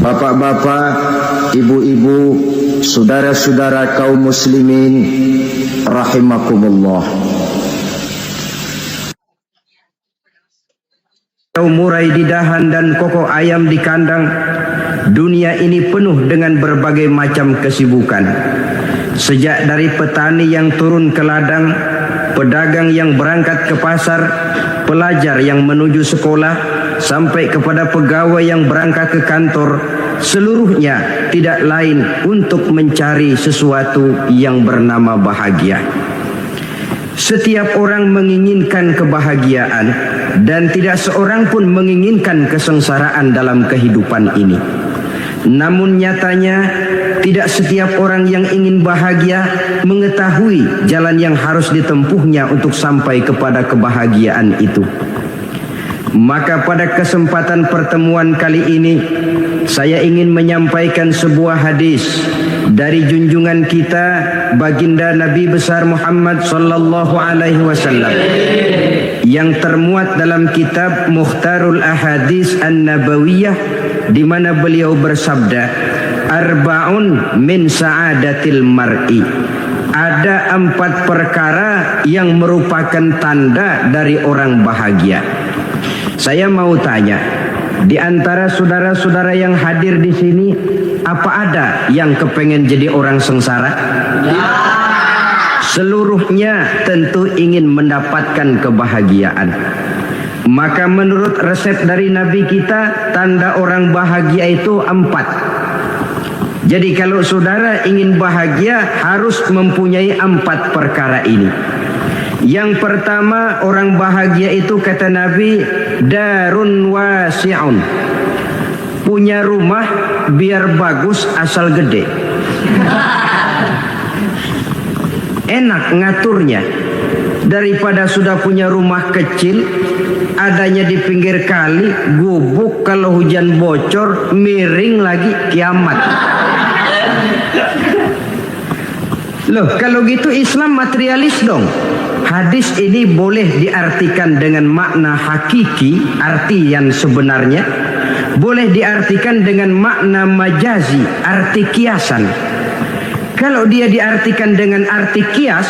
Bapak-bapak, ibu-ibu, saudara-saudara kaum muslimin rahimakumullah. Murai di dahan dan kokok ayam di kandang, dunia ini penuh dengan berbagai macam kesibukan. Sejak dari petani yang turun ke ladang, pedagang yang berangkat ke pasar, pelajar yang menuju sekolah, sampai kepada pegawai yang berangkat ke kantor, seluruhnya tidak lain untuk mencari sesuatu yang bernama bahagia. Setiap orang menginginkan kebahagiaan dan tidak seorang pun menginginkan kesengsaraan dalam kehidupan ini. Namun nyatanya tidak setiap orang yang ingin bahagia mengetahui jalan yang harus ditempuhnya untuk sampai kepada kebahagiaan itu. Maka pada kesempatan pertemuan kali ini saya ingin menyampaikan sebuah hadis dari junjungan kita baginda Nabi besar Muhammad sallallahu alaihi wasallam yang termuat dalam kitab Mukhtarul Ahadits An-Nabawiyah, di mana beliau bersabda, arba'un min sa'adatil mar'i. Ada 4 perkara yang merupakan tanda dari orang bahagia. Saya mau tanya, di antara saudara-saudara yang hadir di sini, apa ada yang kepengen jadi orang sengsara? Seluruhnya tentu ingin mendapatkan kebahagiaan. Maka menurut resep dari Nabi kita, tanda orang bahagia itu 4. Jadi kalau saudara ingin bahagia, harus mempunyai 4 perkara ini. Yang pertama, orang bahagia itu kata Nabi, darun wasi'un. Punya rumah biar bagus asal gede. Enak ngaturnya. Daripada sudah punya rumah kecil, adanya di pinggir kali, gubuk, kalau hujan bocor, miring lagi, kiamat. Loh, kalau gitu Islam materialis dong. Hadis ini boleh diartikan dengan makna hakiki, arti yang sebenarnya. Boleh diartikan dengan makna majazi, arti kiasan. Kalau dia diartikan dengan arti kias,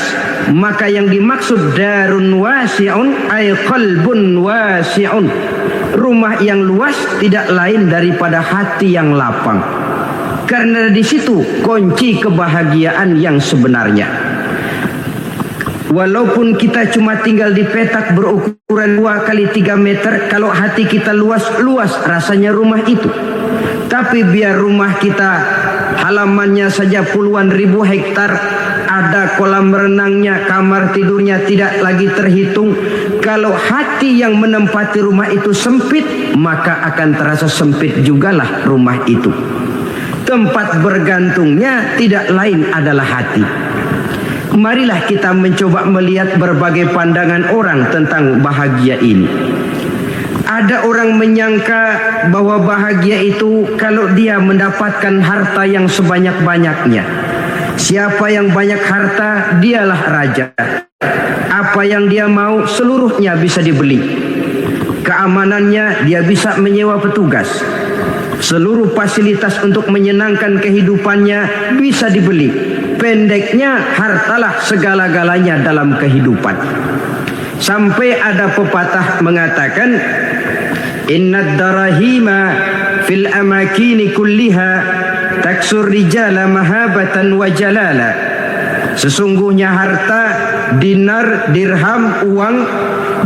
maka yang dimaksud darun wasi'un ay qalbun wasi'un. Rumah yang luas tidak lain daripada hati yang lapang. Karena di situ kunci kebahagiaan yang sebenarnya. Walaupun kita cuma tinggal di petak berukuran 2 kali 3 meter, kalau hati kita luas rasanya rumah itu. Tapi biar rumah kita halamannya saja puluhan ribu hektar, ada kolam renangnya, kamar tidurnya tidak lagi terhitung. Kalau hati yang menempati rumah itu sempit, maka akan terasa sempit jugalah rumah itu. Tempat bergantungnya tidak lain adalah hati. Marilah kita mencoba melihat berbagai pandangan orang tentang bahagia ini. Ada orang menyangka bahwa bahagia itu kalau dia mendapatkan harta yang sebanyak-banyaknya. Siapa yang banyak harta, dialah raja. Apa yang dia mau, seluruhnya bisa dibeli. Keamanannya, dia bisa menyewa petugas. Seluruh fasilitas untuk menyenangkan kehidupannya bisa dibeli. Pendeknya, hartalah segala-galanya dalam kehidupan. Sampai ada pepatah mengatakan, innad darahima fil amakini kulliha taksur rijala mahabatan wa jalala. Sesungguhnya harta, dinar, dirham, uang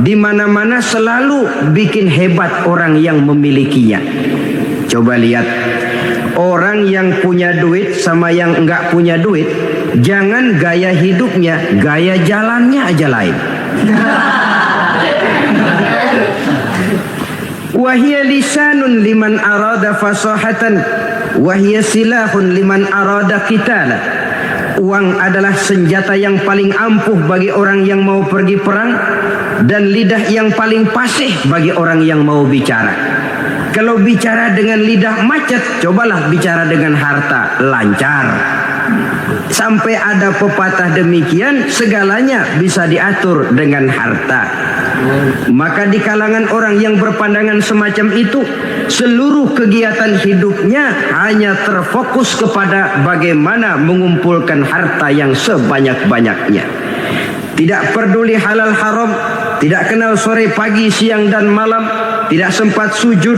di mana-mana selalu bikin hebat orang yang memilikinya. Coba lihat, orang yang punya duit sama yang enggak punya duit, jangan gaya hidupnya, gaya jalannya aja lain. Wahia lisanun liman arada fasahatan, wahia silahun liman arada qitala. Uang adalah senjata yang paling ampuh bagi orang yang mau pergi perang, dan lidah yang paling fasih bagi orang yang mau bicara. Kalau bicara dengan lidah macet, cobalah bicara dengan harta, lancar. Sampai ada pepatah demikian, segalanya bisa diatur dengan harta. Maka di kalangan orang yang berpandangan semacam itu, seluruh kegiatan hidupnya hanya terfokus kepada bagaimana mengumpulkan harta yang sebanyak-banyaknya. Tidak peduli halal haram, tidak kenal sore pagi siang dan malam, tidak sempat sujud,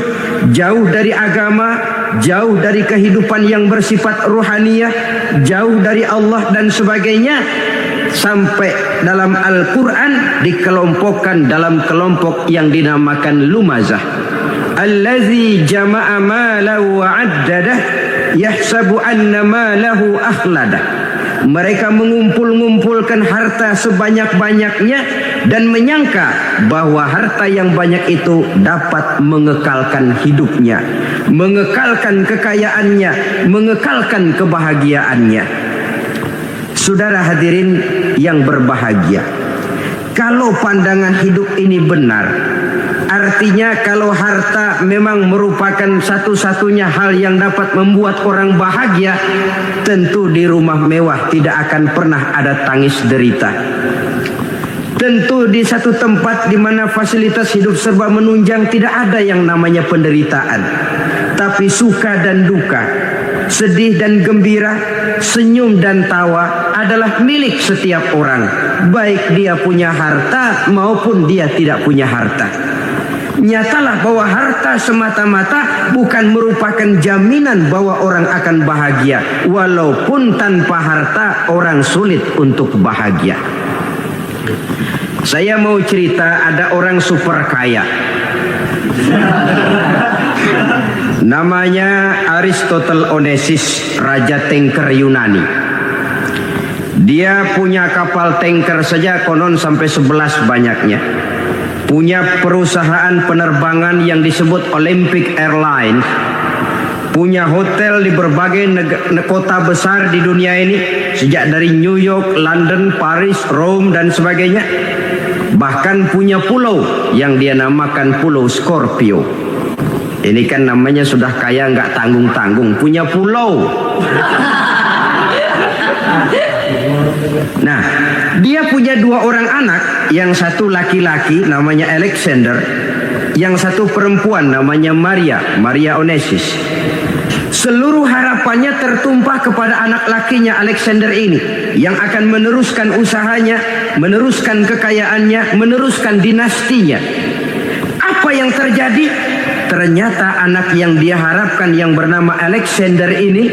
jauh dari agama, jauh dari kehidupan yang bersifat ruhaniyah, jauh dari Allah dan sebagainya. Sampai dalam Al-Quran dikelompokkan dalam kelompok yang dinamakan lumazah. Allazi jama'a malahu wa'addadah yahsabu anna malahu akhladah. Mereka mengumpul-ngumpulkan harta sebanyak-banyaknya dan menyangka bahwa harta yang banyak itu dapat mengekalkan hidupnya, mengekalkan kekayaannya, mengekalkan kebahagiaannya. Saudara hadirin yang berbahagia, kalau pandangan hidup ini benar, artinya kalau harta memang merupakan satu-satunya hal yang dapat membuat orang bahagia, tentu di rumah mewah tidak akan pernah ada tangis derita. Tentu di satu tempat di mana fasilitas hidup serba menunjang tidak ada yang namanya penderitaan. Tapi suka dan duka, sedih dan gembira, senyum dan tawa adalah milik setiap orang, baik dia punya harta maupun dia tidak punya harta. Nyatalah bahwa harta semata-mata bukan merupakan jaminan bahwa orang akan bahagia, walaupun tanpa harta orang sulit untuk bahagia. Saya mau cerita, ada orang super kaya, namanya Aristotle Onesimus, raja tanker Yunani. Dia punya kapal tanker saja konon sampai 11 banyaknya. Punya perusahaan penerbangan yang disebut Olympic Airlines. Punya hotel di berbagai kota besar di dunia ini, sejak dari New York, London, Paris, Rome dan sebagainya. Bahkan punya pulau yang dia namakan Pulau Scorpio. Ini kan namanya sudah kaya nggak tanggung-tanggung, punya pulau. Nah, dia punya 2 orang anak, yang satu laki-laki namanya Alexander, yang satu perempuan namanya Maria Onesimus. Seluruh harapannya tertumpah kepada anak lakinya Alexander ini, yang akan meneruskan usahanya, meneruskan kekayaannya, meneruskan dinastinya. Apa yang terjadi? Ternyata anak yang dia harapkan yang bernama Alexander ini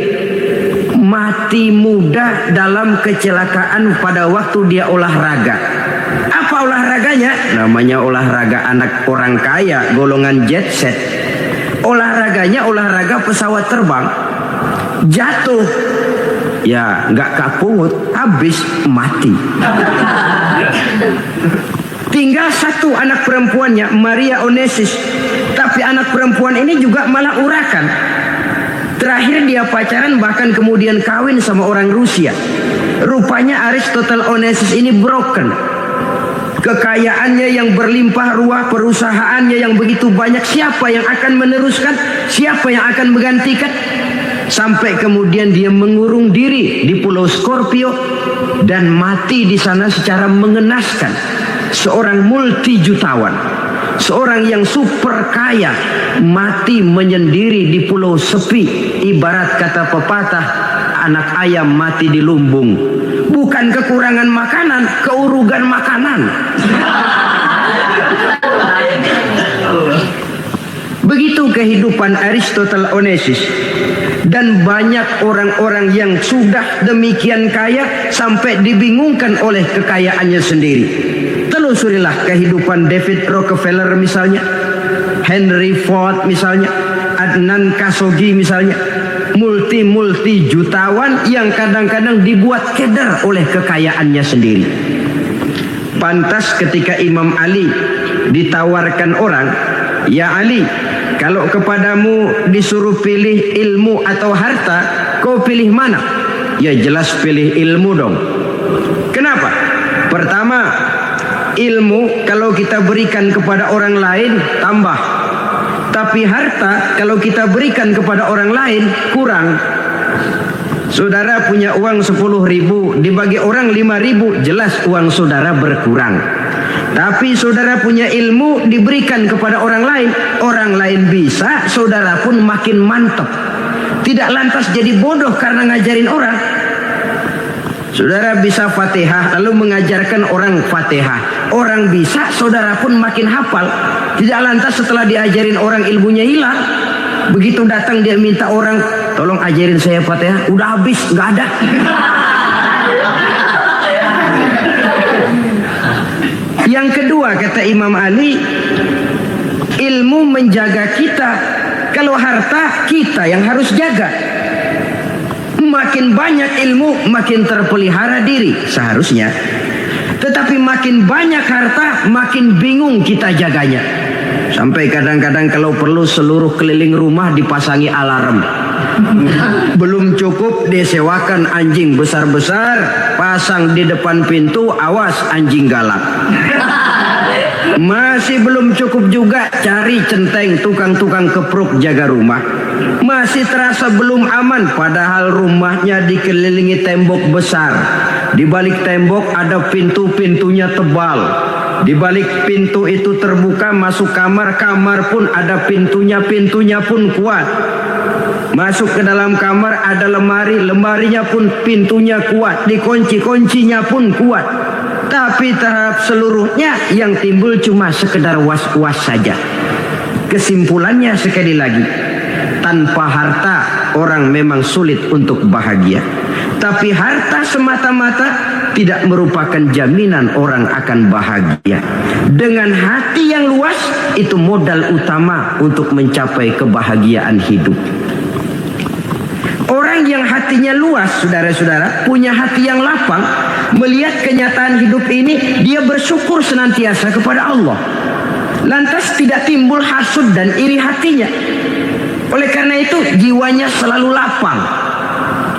mati muda dalam kecelakaan pada waktu dia olahraga. Apa olahraganya? Namanya olahraga anak orang kaya, golongan jet set. Olahraganya olahraga pesawat terbang. Jatuh, ya nggak kapungut, habis mati. Tinggal satu anak perempuannya, Maria Onesimus. Tapi anak perempuan ini juga malah urakan. Terakhir dia pacaran, bahkan kemudian kawin sama orang Rusia. Rupanya Aristotle Onesimus ini broken. Kekayaannya yang berlimpah ruah, perusahaannya yang begitu banyak, siapa yang akan meneruskan? Siapa yang akan menggantikan? Sampai kemudian dia mengurung diri di Pulau Scorpio dan mati di sana secara mengenaskan. Seorang multi jutawan, seorang yang super kaya, mati menyendiri di pulau sepi. Ibarat kata pepatah, anak ayam mati di lumbung. Bukan kekurangan makanan, keurugan makanan. Begitu kehidupan Aristotle Onesimus. Dan banyak orang-orang yang sudah demikian kaya sampai dibingungkan oleh kekayaannya sendiri. Telusurilah kehidupan David Rockefeller misalnya, Henry Ford misalnya, Adnan Khashoggi misalnya. Multi jutawan yang kadang-kadang dibuat keder oleh kekayaannya sendiri. Pantas ketika Imam Ali ditawarkan orang, "Ya Ali, kalau kepadamu disuruh pilih ilmu atau harta, kau pilih mana?" Ya jelas pilih ilmu dong. Kenapa? Pertama, ilmu kalau kita berikan kepada orang lain tambah. Tapi harta kalau kita berikan kepada orang lain kurang. Saudara punya uang 10.000, dibagi orang 5.000, jelas uang saudara berkurang. Tapi saudara punya ilmu diberikan kepada orang lain bisa, saudara pun makin mantap. Tidak lantas jadi bodoh karena ngajarin orang. Saudara bisa Fatihah lalu mengajarkan orang Fatihah. Orang bisa, saudara pun makin hafal. Tidak lantas setelah diajarin orang ilmunya hilang. Begitu datang dia minta orang, tolong ajarin saya Fatihah. Udah habis, nggak ada. Yang kedua kata Imam Ali, ilmu menjaga kita. Kalau harta kita yang harus jaga. Makin banyak ilmu makin terpelihara diri seharusnya. Tetapi makin banyak harta makin bingung kita jaganya. Sampai kadang-kadang kalau perlu seluruh keliling rumah dipasangi alarm. Belum cukup disewakan anjing besar-besar, pasang di depan pintu, awas anjing galak. Masih belum cukup juga cari centeng tukang-tukang kepruk jaga rumah. Masih terasa belum aman padahal rumahnya dikelilingi tembok besar. Di balik tembok ada pintu-pintunya tebal. Di balik pintu itu terbuka masuk kamar, kamar pun ada pintunya, pintunya pun kuat. Masuk ke dalam kamar ada lemari, lemarinya pun pintunya kuat, dikunci, kuncinya pun kuat. Tapi terhadap seluruhnya yang timbul cuma sekedar was-was saja. Kesimpulannya sekali lagi, tanpa harta orang memang sulit untuk bahagia. Tapi harta semata-mata tidak merupakan jaminan orang akan bahagia. Dengan hati yang luas, itu modal utama untuk mencapai kebahagiaan hidup. Orang yang hatinya luas, saudara-saudara, punya hati yang lapang, melihat kenyataan hidup ini, dia bersyukur senantiasa kepada Allah. Lantas tidak timbul hasud dan iri hatinya. Oleh karena itu, jiwanya selalu lapang.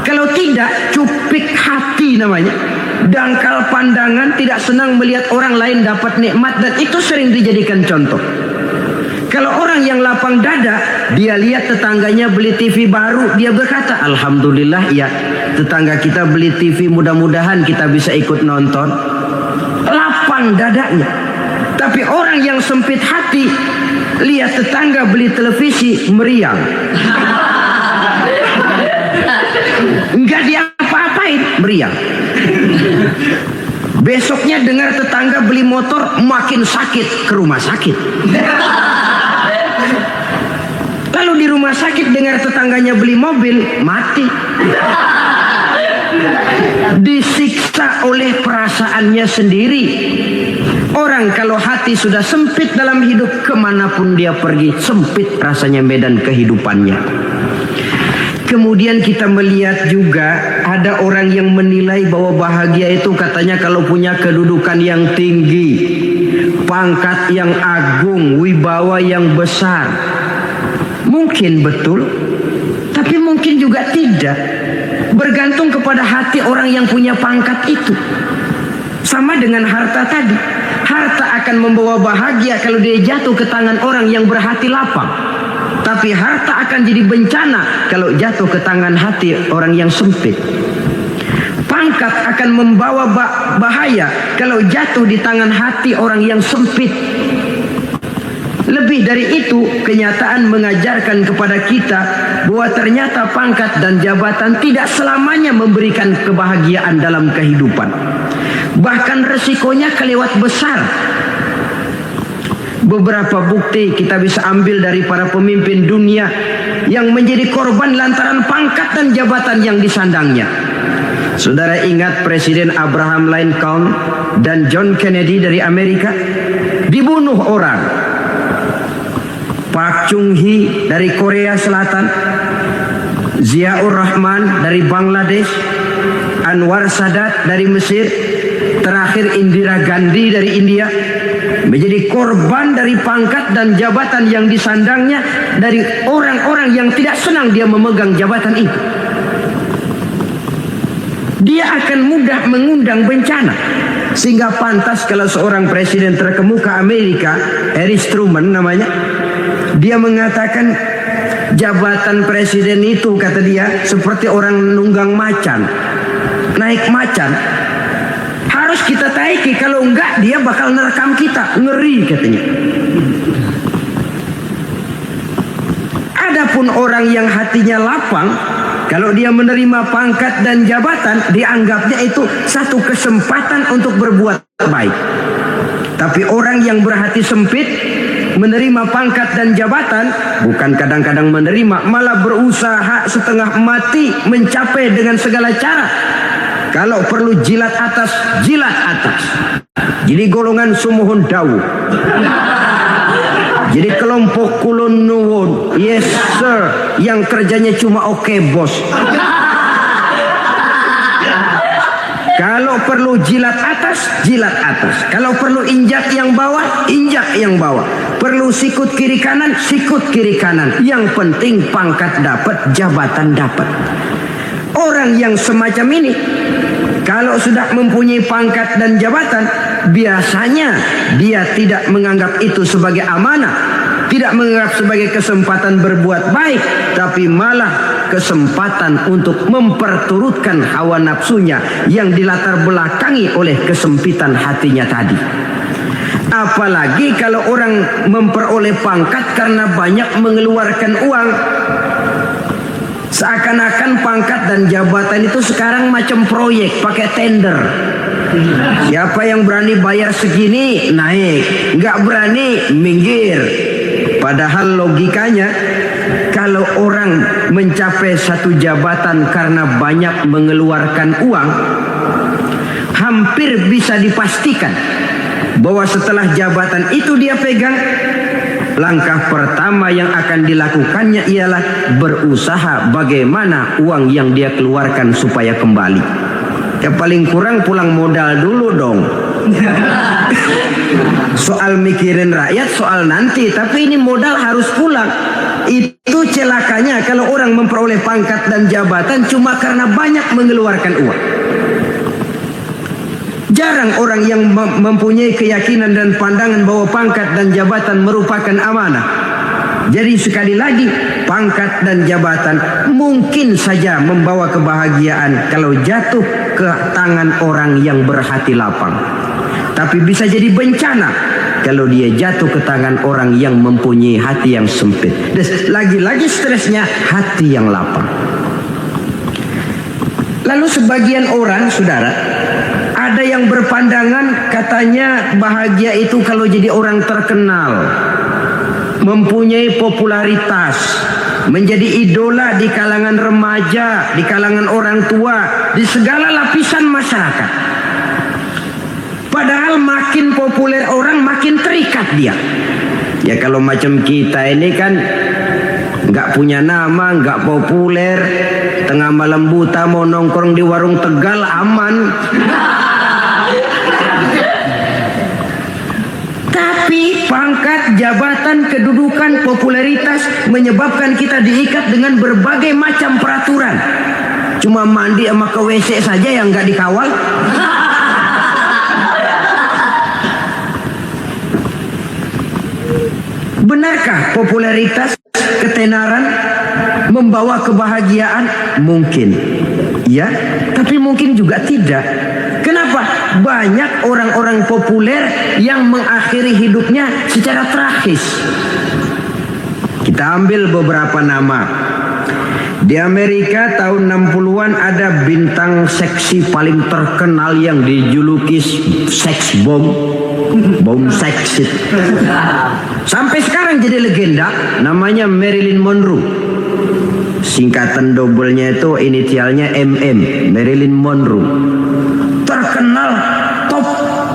Kalau tidak, cupik hati namanya. Dangkal pandangan, tidak senang melihat orang lain dapat nikmat, dan itu sering dijadikan contoh. Kalau orang yang lapang dada, dia lihat tetangganya beli TV baru, dia berkata, alhamdulillah ya, tetangga kita beli TV, mudah-mudahan kita bisa ikut nonton. Lapang dadanya. Tapi orang yang sempit hati, lihat tetangga beli televisi, meriang. Enggak diapa-apain, meriang. Besoknya dengar tetangga beli motor, makin sakit, ke rumah sakit. Lalu di rumah sakit dengar tetangganya beli mobil, mati. Disiksa oleh perasaannya sendiri. Orang kalau hati sudah sempit dalam hidup, kemanapun dia pergi, sempit rasanya medan kehidupannya. Kemudian kita melihat juga ada orang yang menilai bahwa bahagia itu katanya kalau punya kedudukan yang tinggi, pangkat yang agung, wibawa yang besar. Mungkin betul, tapi mungkin juga tidak. Bergantung kepada hati orang yang punya pangkat itu. Sama dengan harta tadi. Harta akan membawa bahagia kalau dia jatuh ke tangan orang yang berhati lapang. Tapi harta akan jadi bencana kalau jatuh ke tangan hati orang yang sempit. Pangkat akan membawa bahaya kalau jatuh di tangan hati orang yang sempit. Lebih dari itu, kenyataan mengajarkan kepada kita bahwa ternyata pangkat dan jabatan tidak selamanya memberikan kebahagiaan dalam kehidupan. Bahkan resikonya kelewat besar. Beberapa bukti kita bisa ambil dari para pemimpin dunia yang menjadi korban lantaran pangkat dan jabatan yang disandangnya. Saudara ingat Presiden Abraham Lincoln dan John Kennedy dari Amerika? Dibunuh orang. Park Chung-hee dari Korea Selatan, Ziaur Rahman dari Bangladesh, Anwar Sadat dari Mesir, terakhir Indira Gandhi dari India, menjadi korban dari pangkat dan jabatan yang disandangnya dari orang-orang yang tidak senang dia memegang jabatan itu. Dia akan mudah mengundang bencana. Sehingga pantas kalau seorang presiden terkemuka Amerika, Harry Truman namanya, dia mengatakan jabatan presiden itu, kata dia, seperti orang nunggang macan, naik macan. Harus kita taiki, kalau enggak dia bakal nerekam kita. Ngeri katanya. Adapun orang yang hatinya lapang, kalau dia menerima pangkat dan jabatan, dianggapnya itu satu kesempatan untuk berbuat baik. Tapi orang yang berhati sempit, menerima pangkat dan jabatan, bukan kadang-kadang menerima, malah berusaha setengah mati mencapai dengan segala cara. Kalau perlu jilat atas, jilat atas. Jadi golongan sumuhun dawu. Jadi kelompok kulon nuwun, yes sir, yang kerjanya cuma oke bos. Kalau perlu jilat atas, jilat atas. Kalau perlu injak yang bawah, injak yang bawah. Perlu sikut kiri kanan, sikut kiri kanan. Yang penting pangkat dapat, jabatan dapat. Orang yang semacam ini, kalau sudah mempunyai pangkat dan jabatan, biasanya dia tidak menganggap itu sebagai amanah, tidak menganggap sebagai kesempatan berbuat baik, tapi malah kesempatan untuk memperturutkan hawa nafsunya yang dilatar belakangi oleh kesempitan hatinya tadi. Apalagi kalau orang memperoleh pangkat karena banyak mengeluarkan uang. Seakan-akan pangkat dan jabatan itu sekarang macam proyek, pakai tender. Siapa yang berani bayar segini naik, nggak berani minggir. Padahal logikanya, kalau orang mencapai satu jabatan karena banyak mengeluarkan uang, hampir bisa dipastikan bahwa setelah jabatan itu dia pegang, langkah pertama yang akan dilakukannya ialah berusaha bagaimana uang yang dia keluarkan supaya kembali. Ya paling kurang pulang modal dulu dong. Soal mikirin rakyat soal nanti, tapi ini modal harus pulang. Itu celakanya kalau orang memperoleh pangkat dan jabatan cuma karena banyak mengeluarkan uang. Jarang orang yang mempunyai keyakinan dan pandangan bahwa pangkat dan jabatan merupakan amanah. Jadi sekali lagi, pangkat dan jabatan mungkin saja membawa kebahagiaan kalau jatuh ke tangan orang yang berhati lapang. Tapi bisa jadi bencana kalau dia jatuh ke tangan orang yang mempunyai hati yang sempit. Dan lagi-lagi stresnya hati yang lapang. Lalu sebagian orang, saudara, ada yang berpandangan katanya bahagia itu kalau jadi orang terkenal, mempunyai popularitas, menjadi idola di kalangan remaja, di kalangan orang tua, di segala lapisan masyarakat. Padahal makin populer orang makin terikat dia. Ya kalau macam kita ini kan nggak punya nama, nggak populer, tengah malam buta mau nongkrong di warung Tegal aman. Tapi pangkat, jabatan, kedudukan, popularitas menyebabkan kita diikat dengan berbagai macam peraturan. Cuma mandi sama ke WC saja yang nggak dikawal. Benarkah popularitas, ketenaran membawa kebahagiaan? Mungkin, ya, tapi mungkin juga tidak. Kenapa? Banyak orang-orang populer yang mengakhiri hidupnya secara tragis. Kita ambil beberapa nama. Di Amerika tahun 60-an ada bintang seksi paling terkenal yang dijuluki sex bomb. Bom seks. Sampai sekarang jadi legenda, namanya Marilyn Monroe. Singkatan double-nya itu inisialnya MM, Marilyn Monroe. Terkenal top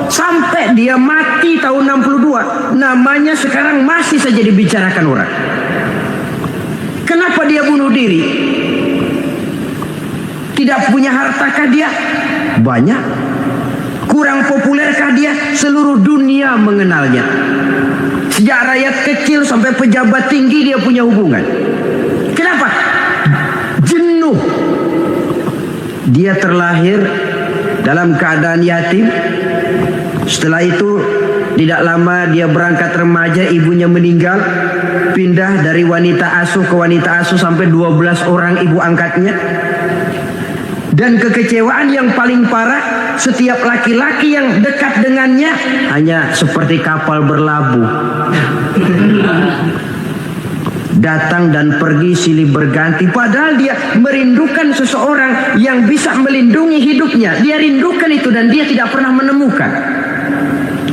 sampai dia mati tahun 62. Namanya sekarang masih saja dibicarakan orang. Kenapa dia bunuh diri? Tidak punya hartakah dia? Banyak. Kurang populerkah dia? Seluruh dunia mengenalnya. Sejak rakyat kecil sampai pejabat tinggi dia punya hubungan. Kenapa? Jenuh. Dia terlahir dalam keadaan yatim. Setelah itu tidak lama dia berangkat remaja, ibunya meninggal. Pindah dari wanita asuh ke wanita asuh sampai 12 orang ibu angkatnya. Dan kekecewaan yang paling parah, setiap laki-laki yang dekat dengannya hanya seperti kapal berlabuh. Datang dan pergi silih berganti, padahal dia merindukan seseorang yang bisa melindungi hidupnya. Dia rindukan itu dan dia tidak pernah menemukan.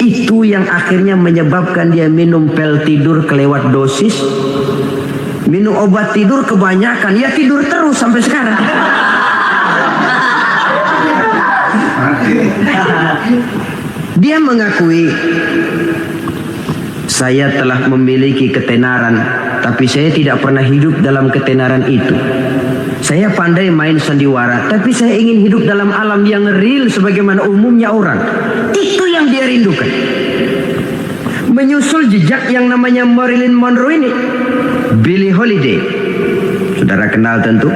Itu yang akhirnya menyebabkan dia minum pil tidur kelewat dosis, minum obat tidur kebanyakan, ya tidur terus sampai sekarang. Dia mengakui, saya telah memiliki ketenaran, tapi saya tidak pernah hidup dalam ketenaran itu. Saya pandai main sandiwara, tapi saya ingin hidup dalam alam yang real sebagaimana umumnya orang. Itu yang dia rindukan. Menyusul jejak yang namanya Marilyn Monroe ini, Billie Holiday, saudara kenal tentu,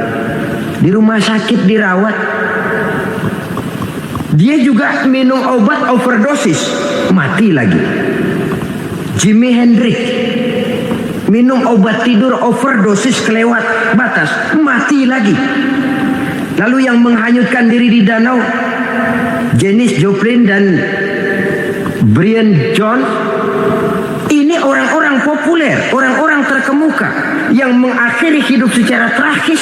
di rumah sakit dirawat. Dia juga minum obat overdosis, mati lagi. Jimi Hendrix minum obat tidur overdosis kelewat batas, mati lagi. Lalu yang menghanyutkan diri di danau, Janis Joplin dan Brian Jones. Ini orang-orang populer, orang-orang terkemuka yang mengakhiri hidup secara tragis,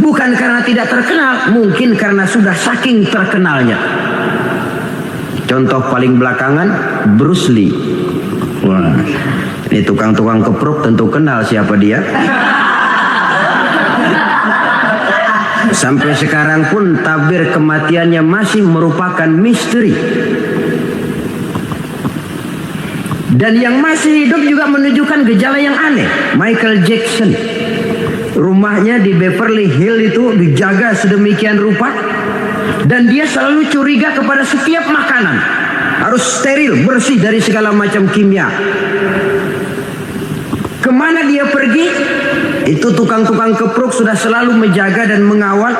bukan karena tidak terkenal, mungkin karena sudah saking terkenalnya. Contoh paling belakangan, Bruce Lee. Wah, ini tukang-tukang keprok tentu kenal siapa dia. Sampai sekarang pun tabir kematiannya masih merupakan misteri. Dan yang masih hidup juga menunjukkan gejala yang aneh. Michael Jackson, rumahnya di Beverly Hills itu dijaga sedemikian rupa, dan dia selalu curiga kepada setiap makanan harus steril, bersih dari segala macam kimia. Kemana dia pergi, itu tukang-tukang keprok sudah selalu menjaga dan mengawal,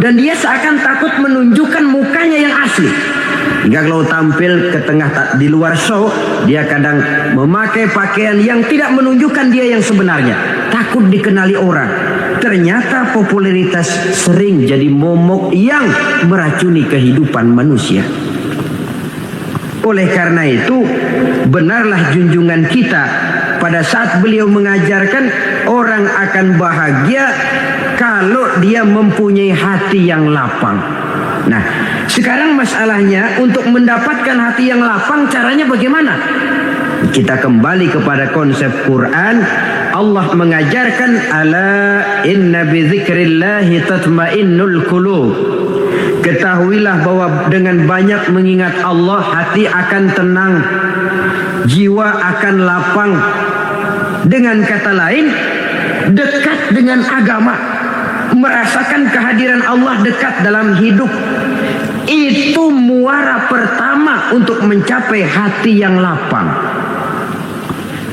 dan dia seakan takut menunjukkan mukanya yang asli. Hingga kalau tampil ke tengah di luar show, dia kadang memakai pakaian yang tidak menunjukkan dia yang sebenarnya, takut dikenali orang. Ternyata popularitas sering jadi momok yang meracuni kehidupan manusia. Oleh karena itu, benarlah junjungan kita pada saat beliau mengajarkan orang akan bahagia kalau dia mempunyai hati yang lapang. Nah, sekarang masalahnya untuk mendapatkan hati yang lapang, caranya bagaimana? Kita kembali kepada konsep Quran. Allah mengajarkan, ala inna bi dzikrillahi tatmainnul qulub. Ketahuilah bahwa dengan banyak mengingat Allah, hati akan tenang, jiwa akan lapang. Dengan kata lain, dekat dengan agama, merasakan kehadiran Allah dekat dalam hidup, itu muara pertama untuk mencapai hati yang lapang.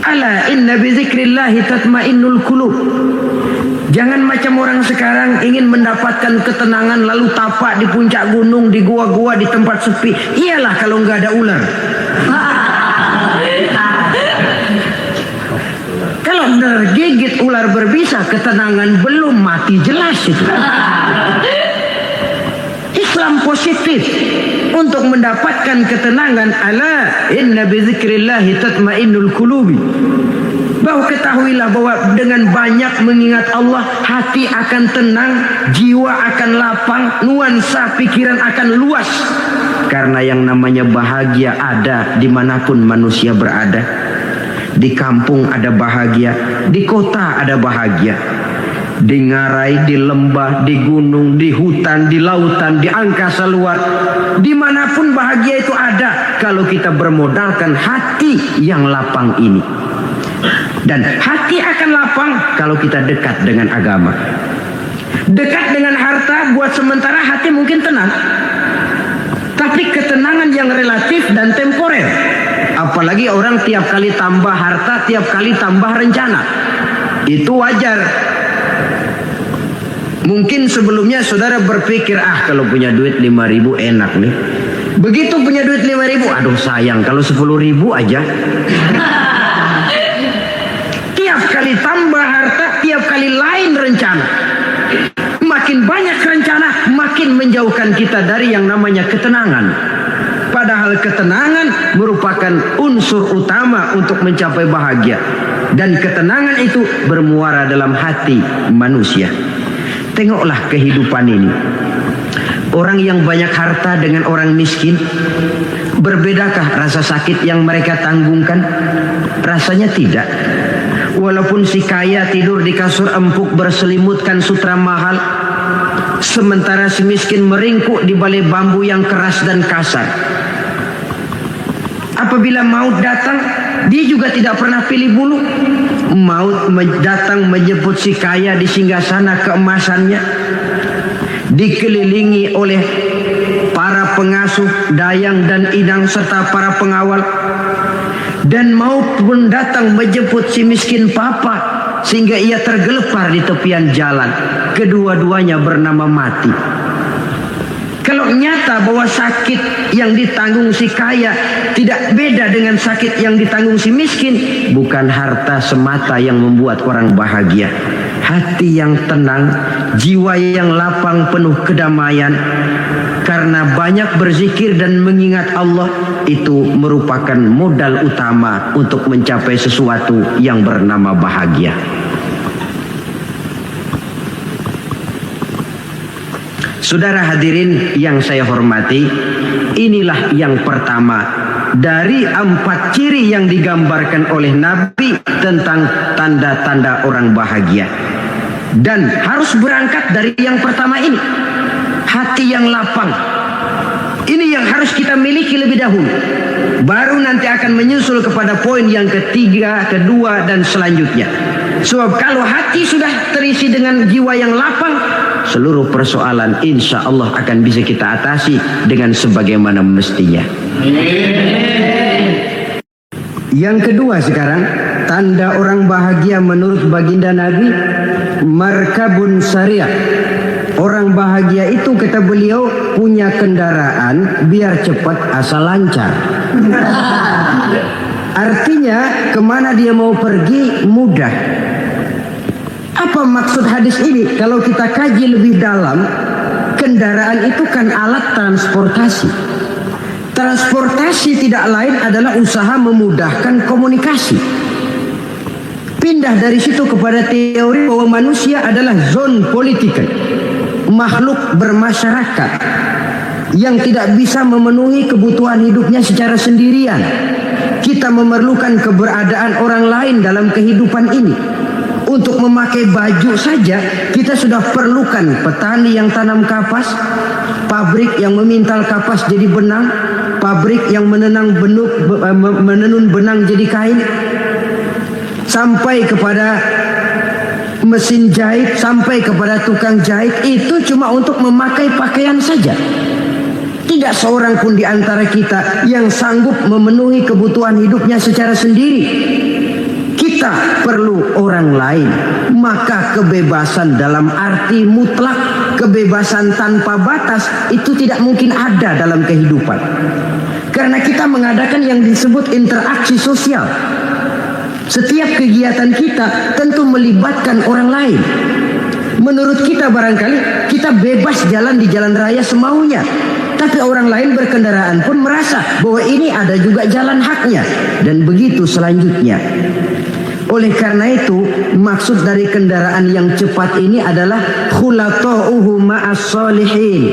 Ala inna bi dzikrillahi tatmainnul qulub. Jangan macam orang sekarang ingin mendapatkan ketenangan lalu tapak di puncak gunung, di gua-gua, di tempat sepi. Iyalah kalau nggak ada ular. Kalau tergigit ular berbisa, ketenangan belum, mati jelas itu. Islam positif untuk mendapatkan ketenangan. Ala inna bi dzikrillahi tatmainnul qulubi. Bahwa ketahuilah bahwa dengan banyak mengingat Allah, hati akan tenang, jiwa akan lapang, nuansa pikiran akan luas. Karena yang namanya bahagia ada dimanapun manusia berada. Di kampung ada bahagia, di kota ada bahagia, di ngarai, di lembah, di gunung, di hutan, di lautan, di angkasa luar, dimanapun bahagia itu ada kalau kita bermodalkan hati yang lapang ini. Dan hati akan lapang kalau kita dekat dengan agama. Dekat dengan harta buat sementara hati mungkin tenang, tapi ketenangan yang relatif dan temporer. Apalagi orang tiap kali tambah harta, tiap kali tambah rencana. Itu wajar. Mungkin sebelumnya saudara berpikir, kalau punya duit 5.000 enak nih. Begitu punya duit 5.000, aduh sayang kalau 10.000 aja. Tiap kali tambah harta, tiap kali lain rencana. Makin banyak rencana, makin semakin menjauhkan kita dari yang namanya ketenangan. Padahal ketenangan merupakan unsur utama untuk mencapai bahagia. Dan ketenangan itu bermuara dalam hati manusia. Tengoklah kehidupan ini. Orang yang banyak harta dengan orang miskin, berbedakah rasa sakit yang mereka tanggungkan? Rasanya tidak. Walaupun si kaya tidur di kasur empuk berselimutkan sutra mahal, sementara si miskin meringkuk di balai bambu yang keras dan kasar. Apabila maut datang, dia juga tidak pernah pilih bulu. Maut datang menjemput si kaya di singgasana keemasannya, dikelilingi oleh para pengasuh, dayang dan inang serta para pengawal. Dan maut pun datang menjemput si miskin papa, sehingga ia tergelepar di tepian jalan. Kedua-duanya bernama mati. Kalau nyata bahwa sakit yang ditanggung si kaya tidak beda dengan sakit yang ditanggung si miskin, bukan harta semata yang membuat orang bahagia. Hati yang tenang, jiwa yang lapang penuh kedamaian, karena banyak berzikir dan mengingat Allah, itu merupakan modal utama untuk mencapai sesuatu yang bernama bahagia. Saudara hadirin yang saya hormati, inilah yang pertama dari 4 ciri yang digambarkan oleh Nabi tentang tanda-tanda orang bahagia. Dan harus berangkat dari yang pertama ini, hati yang lapang. Ini yang harus kita miliki lebih dahulu. Baru nanti akan menyusul kepada poin yang ketiga, kedua, dan selanjutnya. Sebab kalau hati sudah terisi dengan jiwa yang lapang, seluruh persoalan insya Allah akan bisa kita atasi dengan sebagaimana mestinya. Yang kedua sekarang, tanda orang bahagia menurut baginda Nabi, markabun syariah. Orang bahagia itu, kata beliau, punya kendaraan biar cepat asal lancar. Artinya kemana dia mau pergi mudah. Apa maksud hadis ini? Kalau kita kaji lebih dalam, kendaraan itu kan alat transportasi. Transportasi tidak lain adalah usaha memudahkan komunikasi. Pindah dari situ kepada teori bahwa manusia adalah zon political, makhluk bermasyarakat yang tidak bisa memenuhi kebutuhan hidupnya secara sendirian. Kita memerlukan keberadaan orang lain dalam kehidupan ini. Untuk memakai baju saja kita sudah perlukan petani yang tanam kapas, pabrik yang memintal kapas jadi benang, pabrik yang menenun benang jadi kain, sampai kepada mesin jahit, sampai kepada tukang jahit. Itu cuma untuk memakai pakaian saja. Tidak seorang pun di antara kita yang sanggup memenuhi kebutuhan hidupnya secara sendiri. Kita perlu orang lain. Maka kebebasan dalam arti mutlak, kebebasan tanpa batas, itu tidak mungkin ada dalam kehidupan. Karena kita mengadakan yang disebut interaksi sosial. Setiap kegiatan kita tentu melibatkan orang lain. Menurut kita barangkali kita bebas jalan di jalan raya semaunya, tapi orang lain berkendaraan pun merasa bahwa ini ada juga jalan haknya, dan begitu selanjutnya. Oleh karena itu, maksud dari kendaraan yang cepat ini adalah khulata'uhu ma'as solihin.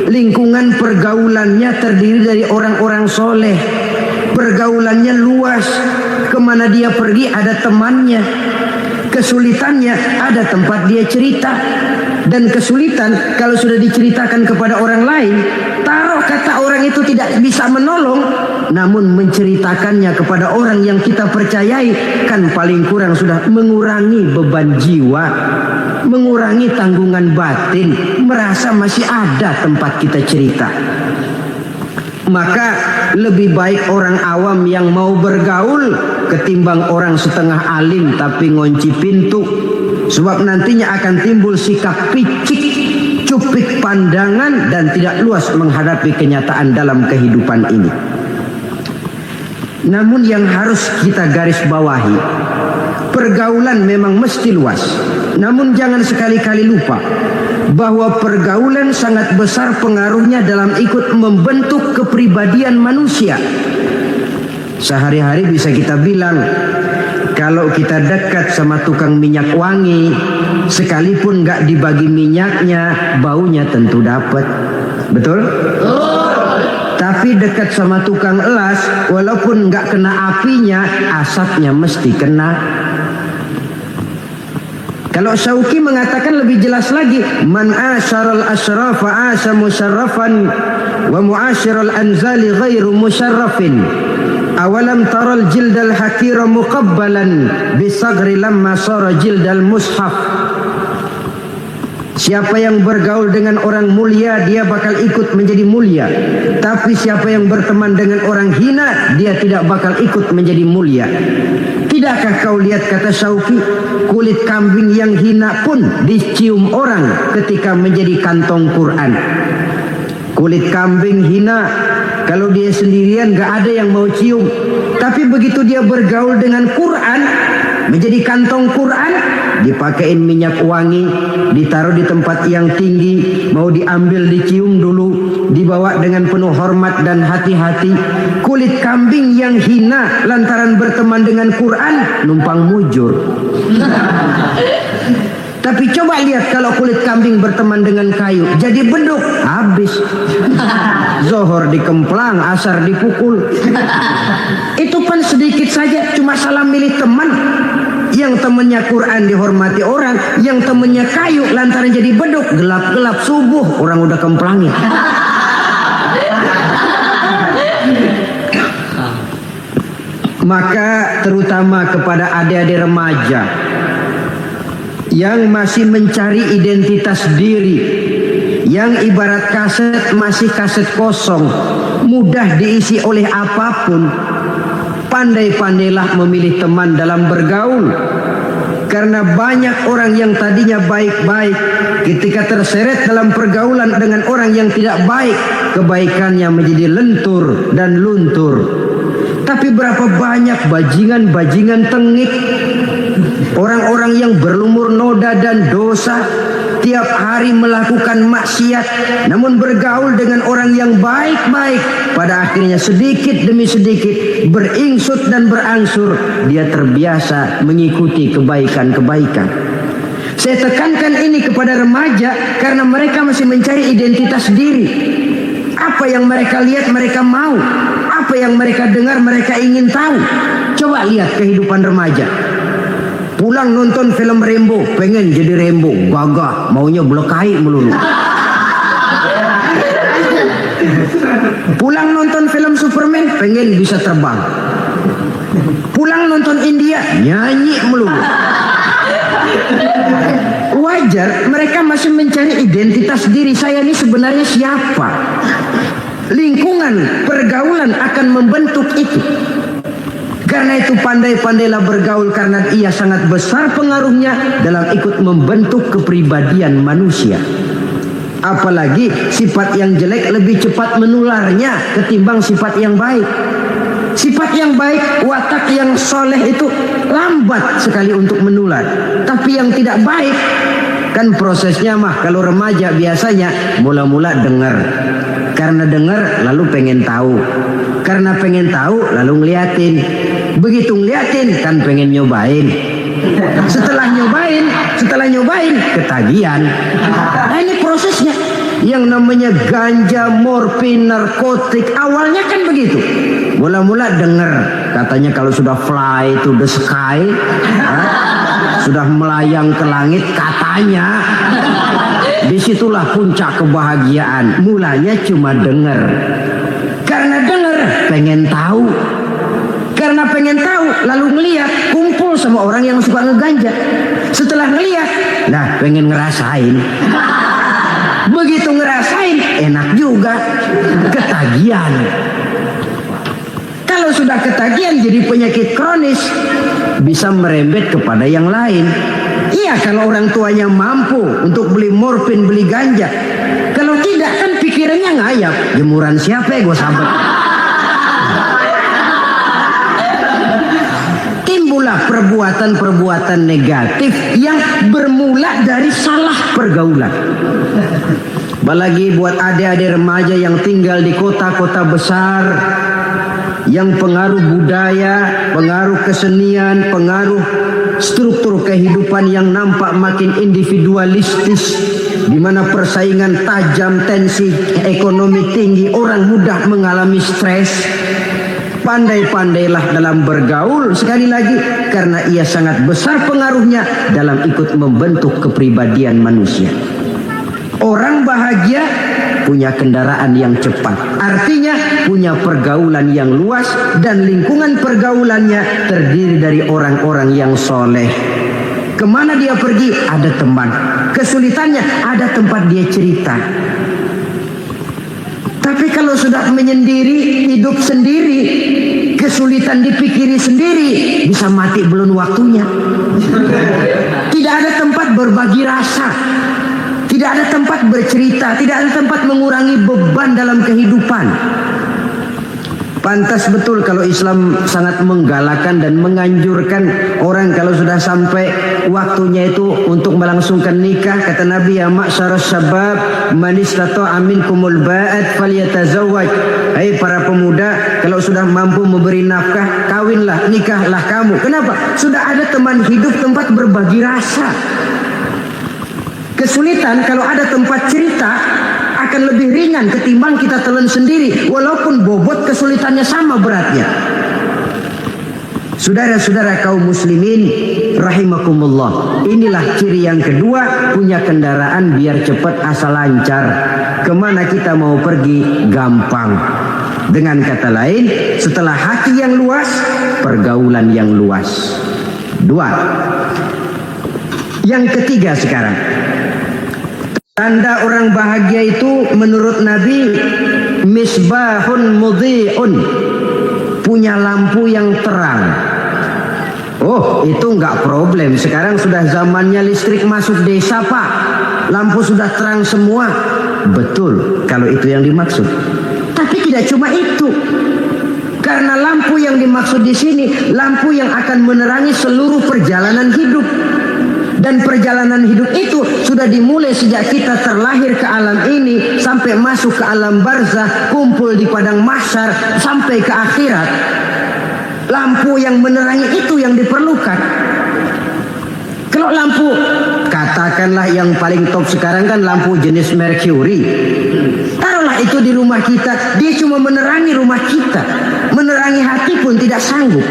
Lingkungan pergaulannya terdiri dari orang-orang soleh. Pergaulannya luas. Kemana dia pergi ada temannya. Kesulitannya ada tempat dia cerita. Dan kesulitan kalau sudah diceritakan kepada orang lain, taruh kata orang itu tidak bisa menolong, namun menceritakannya kepada orang yang kita percayai, kan paling kurang sudah mengurangi beban jiwa, mengurangi tanggungan batin, merasa masih ada tempat kita cerita. Maka lebih baik orang awam yang mau bergaul ketimbang orang setengah alim tapi ngunci pintu. Sebab nantinya akan timbul sikap picik, cupik pandangan, dan tidak luas menghadapi kenyataan dalam kehidupan ini. Namun yang harus kita garis bawahi, pergaulan memang mesti luas. Namun jangan sekali-kali lupa bahwa pergaulan sangat besar pengaruhnya dalam ikut membentuk kepribadian manusia. Sehari-hari bisa kita bilang, kalau kita dekat sama tukang minyak wangi, sekalipun gak dibagi minyaknya, baunya tentu dapat. Betul? Tapi dekat sama tukang elas, walaupun gak kena apinya, asapnya mesti kena. Kalau Syauqi mengatakan lebih jelas lagi, man asyaral asyrafa asa musyarrafan wa muasyiral anzali ghairu musyarrafin. Awalam taral jildal hakira muqabbalan bisagri lamma sara jildal mushaf. Siapa yang bergaul dengan orang mulia, dia bakal ikut menjadi mulia. Tapi siapa yang berteman dengan orang hina, dia tidak bakal ikut menjadi mulia. Tidakkah kau lihat, kata Syauqi, kulit kambing yang hina pun dicium orang ketika menjadi kantong Quran. Kulit kambing hina, kalau dia sendirian gak ada yang mau cium. Tapi begitu dia bergaul dengan Quran, menjadi kantong Quran, dipakein minyak wangi, ditaruh di tempat yang tinggi, mau diambil dicium dulu, dibawa dengan penuh hormat dan hati-hati. Kulit kambing yang hina lantaran berteman dengan Quran, numpang mujur. Tapi coba lihat kalau kulit kambing berteman dengan kayu, jadi beduk, habis. Zohor dikemplang, asar dipukul. Itu pun sedikit saja, cuma salah milih teman. Yang temannya Quran dihormati orang, yang temannya kayu lantaran jadi beduk, gelap-gelap subuh orang udah kemplangin. Maka terutama kepada adik-adik remaja yang masih mencari identitas diri, yang ibarat kaset masih kaset kosong, mudah diisi oleh apapun, pandai-pandailah memilih teman dalam bergaul. Karena banyak orang yang tadinya baik-baik, ketika terseret dalam pergaulan dengan orang yang tidak baik, kebaikannya menjadi lentur dan luntur. Tapi berapa banyak bajingan-bajingan tengik, orang-orang yang berlumur noda dan dosa, tiap hari melakukan maksiat, namun bergaul dengan orang yang baik-baik, pada akhirnya sedikit demi sedikit beringsut dan berangsur dia terbiasa mengikuti kebaikan-kebaikan. Saya tekankan ini kepada remaja karena mereka masih mencari identitas diri. Apa yang mereka lihat mereka mau, apa yang mereka dengar mereka ingin tahu. Coba lihat kehidupan remaja. Pulang nonton film Rambo, pengen jadi Rambo, gagah, maunya belekai melulu. Pulang nonton film Superman, pengen bisa terbang. Pulang nonton India, nyanyi melulu. Wajar, mereka masih mencari identitas diri. Saya ini sebenarnya siapa? Lingkungan, pergaulan akan membentuk itu. Karena itu pandai-pandailah bergaul, karena ia sangat besar pengaruhnya dalam ikut membentuk kepribadian manusia. Apalagi sifat yang jelek lebih cepat menularnya ketimbang sifat yang baik. Sifat yang baik, watak yang soleh itu lambat sekali untuk menular. Tapi yang tidak baik, kan prosesnya mah kalau remaja biasanya mula-mula dengar. Karena dengar lalu pengen tahu. Karena pengen tahu lalu ngeliatin. Begitu ngeliatin kan pengen nyobain. Setelah nyobain ketagihan. Nah ini prosesnya. Yang namanya ganja, morfin, narkotik awalnya kan begitu. Mula-mula dengar katanya kalau sudah fly to the sky, sudah melayang ke langit katanya, disitulah puncak kebahagiaan. Mulanya cuma dengar. Karena dengar pengen tahu. Karena pengen tahu lalu ngeliat, kumpul sama orang yang suka ngeganja. Setelah ngeliat, nah pengen ngerasain. Begitu ngerasain enak juga, ketagihan. Kalau sudah ketagihan jadi penyakit kronis, bisa merembet kepada yang lain. Iya kalau orang tuanya mampu untuk beli morfin, beli ganja. Kalau tidak kan pikirannya ngayap, jemuran siapa ya gue sabet. perbuatan-perbuatan negatif yang bermula dari salah pergaulan. Apalagi buat adik-adik remaja yang tinggal di kota-kota besar, yang pengaruh budaya, pengaruh kesenian, pengaruh struktur kehidupan yang nampak makin individualistis, di mana persaingan tajam, tensi ekonomi tinggi, orang mudah mengalami stres. Pandai-pandailah dalam bergaul, sekali lagi, karena ia sangat besar pengaruhnya dalam ikut membentuk kepribadian manusia. Orang bahagia punya kendaraan yang cepat, artinya punya pergaulan yang luas, dan lingkungan pergaulannya terdiri dari orang-orang yang soleh. Kemana dia pergi, ada teman. Kesulitannya, ada tempat dia cerita. Tapi kalau sudah menyendiri, hidup sendiri, kesulitan dipikiri sendiri, bisa mati belum waktunya. Tidak ada tempat berbagi rasa, tidak ada tempat bercerita, tidak ada tempat mengurangi beban dalam kehidupan. Pantas betul kalau Islam sangat menggalakkan dan menganjurkan orang kalau sudah sampai waktunya itu untuk melangsungkan nikah. Kata Nabi, ya ma'syaras syabab man istata'a minkumul ba'at falyatazawwaj. Hai para pemuda, kalau sudah mampu memberi nafkah, kawinlah, nikahlah kamu. Kenapa? Sudah ada teman hidup, tempat berbagi rasa. Kesulitan kalau ada tempat cerita akan lebih ringan ketimbang kita telan sendiri, walaupun bobot kesulitannya sama beratnya. Saudara-saudara kaum muslimin rahimakumullah, inilah ciri yang kedua, punya kendaraan biar cepat asal lancar. Kemana kita mau pergi gampang. Dengan kata lain, setelah hati yang luas, pergaulan yang luas. Dua. Yang ketiga sekarang, tanda orang bahagia itu menurut Nabi, misbahun mudhi'un, punya lampu yang terang. Oh, itu enggak problem. Sekarang sudah zamannya listrik masuk desa, Pak. Lampu sudah terang semua. Betul, kalau itu yang dimaksud. Tapi tidak cuma itu. Karena lampu yang dimaksud di sini, lampu yang akan menerangi seluruh perjalanan hidup. Dan perjalanan hidup itu sudah dimulai sejak kita terlahir ke alam ini, sampai masuk ke alam barzah, kumpul di padang mahsyar, sampai ke akhirat. Lampu yang menerangi itu yang diperlukan. Kalau lampu, katakanlah yang paling top sekarang kan lampu jenis Mercury. Taruhlah itu di rumah kita, dia cuma menerangi rumah kita, menerangi hati pun tidak sanggup.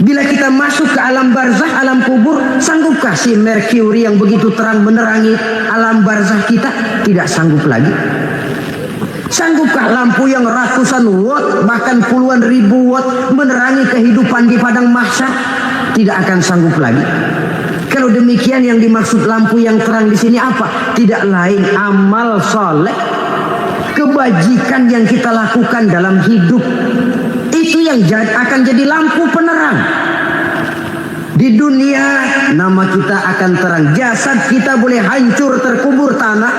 Bila kita masuk ke alam barzah, alam kubur, sanggupkah si Mercury yang begitu terang menerangi alam barzah kita? Tidak sanggup lagi. Sanggupkah lampu yang ratusan watt, bahkan puluhan ribu watt menerangi kehidupan di padang mahsyar? Tidak akan sanggup lagi. Kalau demikian, yang dimaksud lampu yang terang di sini apa? Tidak lain amal soleh, kebajikan yang kita lakukan dalam hidup. Itu yang akan jadi lampu penerang. Di dunia nama kita akan terang. Jasad kita boleh hancur terkubur tanah,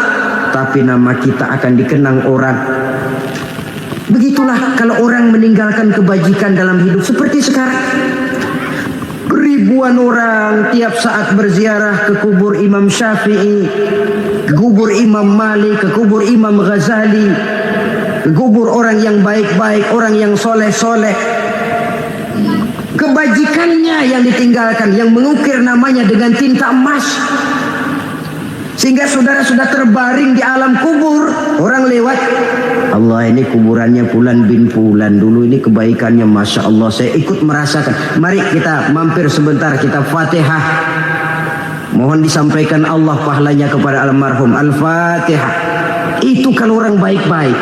tapi nama kita akan dikenang orang. Begitulah kalau orang meninggalkan kebajikan dalam hidup seperti sekarang. Ribuan orang tiap saat berziarah ke kubur Imam Syafi'i, ke kubur Imam Malik, ke kubur Imam Ghazali, ke kubur orang yang baik-baik, orang yang soleh-soleh. Kebajikannya yang ditinggalkan, yang mengukir namanya dengan tinta emas. Sehingga saudara sudah terbaring di alam kubur, orang lewat, Allah, ini kuburannya Fulan bin Fulan, dulu ini kebaikannya Masya Allah, saya ikut merasakan. Mari kita mampir sebentar, kita Fatihah. Mohon disampaikan Allah pahalanya kepada almarhum. Al-Fatihah. Itu kalau orang baik-baik.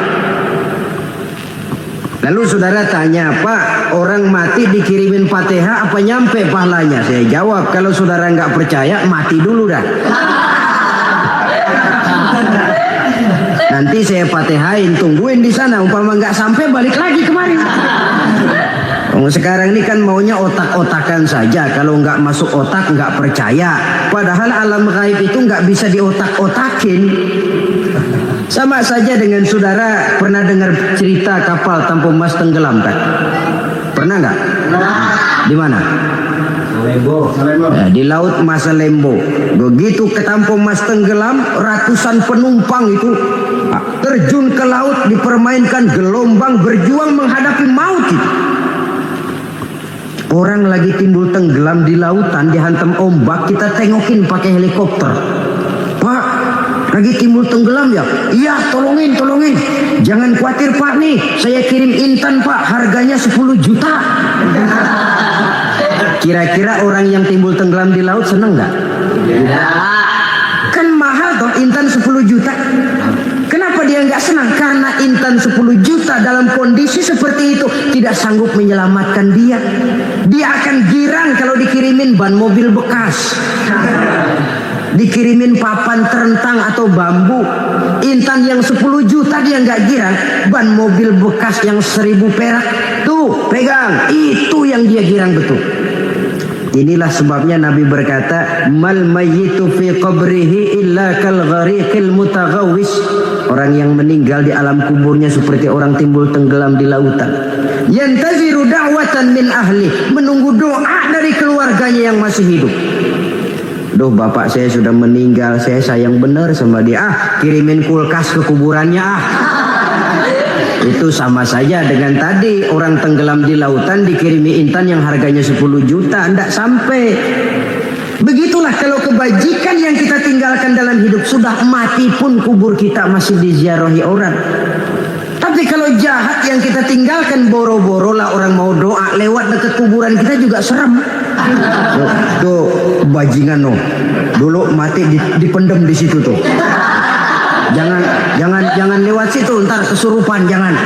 Lalu saudara tanya, Pak, orang mati dikirimin Fatihah apa nyampe pahalanya? Saya jawab, kalau saudara nggak percaya, mati dulu dah. Nanti saya Fatihain, tungguin di sana. Umpama nggak sampai, balik lagi kemarin. Sekarang ini kan maunya otak-otakan saja. Kalau nggak masuk otak, nggak percaya. Padahal alam gaib itu nggak bisa diotak-otakin. Sama saja dengan saudara pernah dengar cerita kapal tanpa emas tenggelam kan? Pernah nggak? Di mana? Di Laut Masalembo. Begitu ketampung Mas tenggelam, ratusan penumpang itu terjun ke laut, dipermainkan gelombang, berjuang menghadapi maut itu. Orang lagi timbul tenggelam di lautan, dihantam ombak, kita tengokin pakai helikopter. Pak, lagi timbul tenggelam ya? Iya, tolongin. Jangan khawatir Pak nih, saya kirim intan Pak, harganya 10 juta. Kira-kira orang yang timbul tenggelam di laut seneng nggak? Kan mahal toh intan 10 juta. Kenapa dia nggak senang? Karena intan 10 juta dalam kondisi seperti itu tidak sanggup menyelamatkan dia. Dia akan girang kalau dikirimin ban mobil bekas, dikirimin papan terentang atau bambu. Intan yang 10 juta dia nggak girang. Ban mobil bekas yang 1000 perak, tuh pegang, itu yang dia girang betul. Inilah sebabnya Nabi berkata, mal mayyitu fi qabrihi illa kal ghariqil mutaghawwis. Orang yang meninggal di alam kuburnya seperti orang timbul tenggelam di lautan. Yantaziru da'watan min ahli, menunggu doa dari keluarganya yang masih hidup. Duh, bapak saya sudah meninggal, saya sayang benar sama dia. Kirimin kulkas ke kuburannya Itu sama saja dengan tadi orang tenggelam di lautan dikirimi intan yang harganya 10 juta, tidak sampai. Begitulah kalau kebajikan yang kita tinggalkan dalam hidup, sudah mati pun kubur kita masih diziarahi orang. Tapi kalau jahat yang kita tinggalkan, boro-boro lah orang mau doa lewat dekat kuburan kita juga serem. Tuh bajingan no, dulu mati dipendem di situ tuh. Jangan lewat situ, ntar kesurupan, jangan.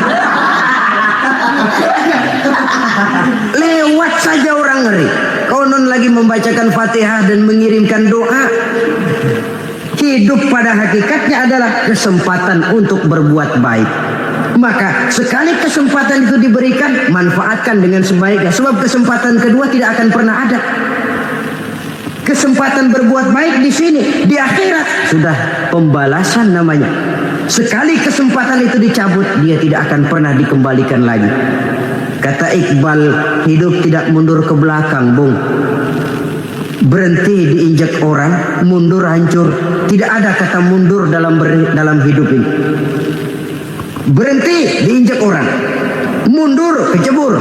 Lewat saja orang ngeri. Konon lagi membacakan Fatihah dan mengirimkan doa. Hidup pada hakikatnya adalah kesempatan untuk berbuat baik. Maka sekali kesempatan itu diberikan, manfaatkan dengan sebaiknya. Sebab kesempatan kedua tidak akan pernah ada. Kesempatan berbuat baik di sini, di akhirat sudah pembalasan namanya. Sekali kesempatan itu dicabut, dia tidak akan pernah dikembalikan lagi. Kata Iqbal, hidup tidak mundur ke belakang, Bung. Berhenti diinjak orang, mundur hancur. Tidak ada kata mundur dalam hidup ini. Berhenti diinjak orang, mundur kecebur.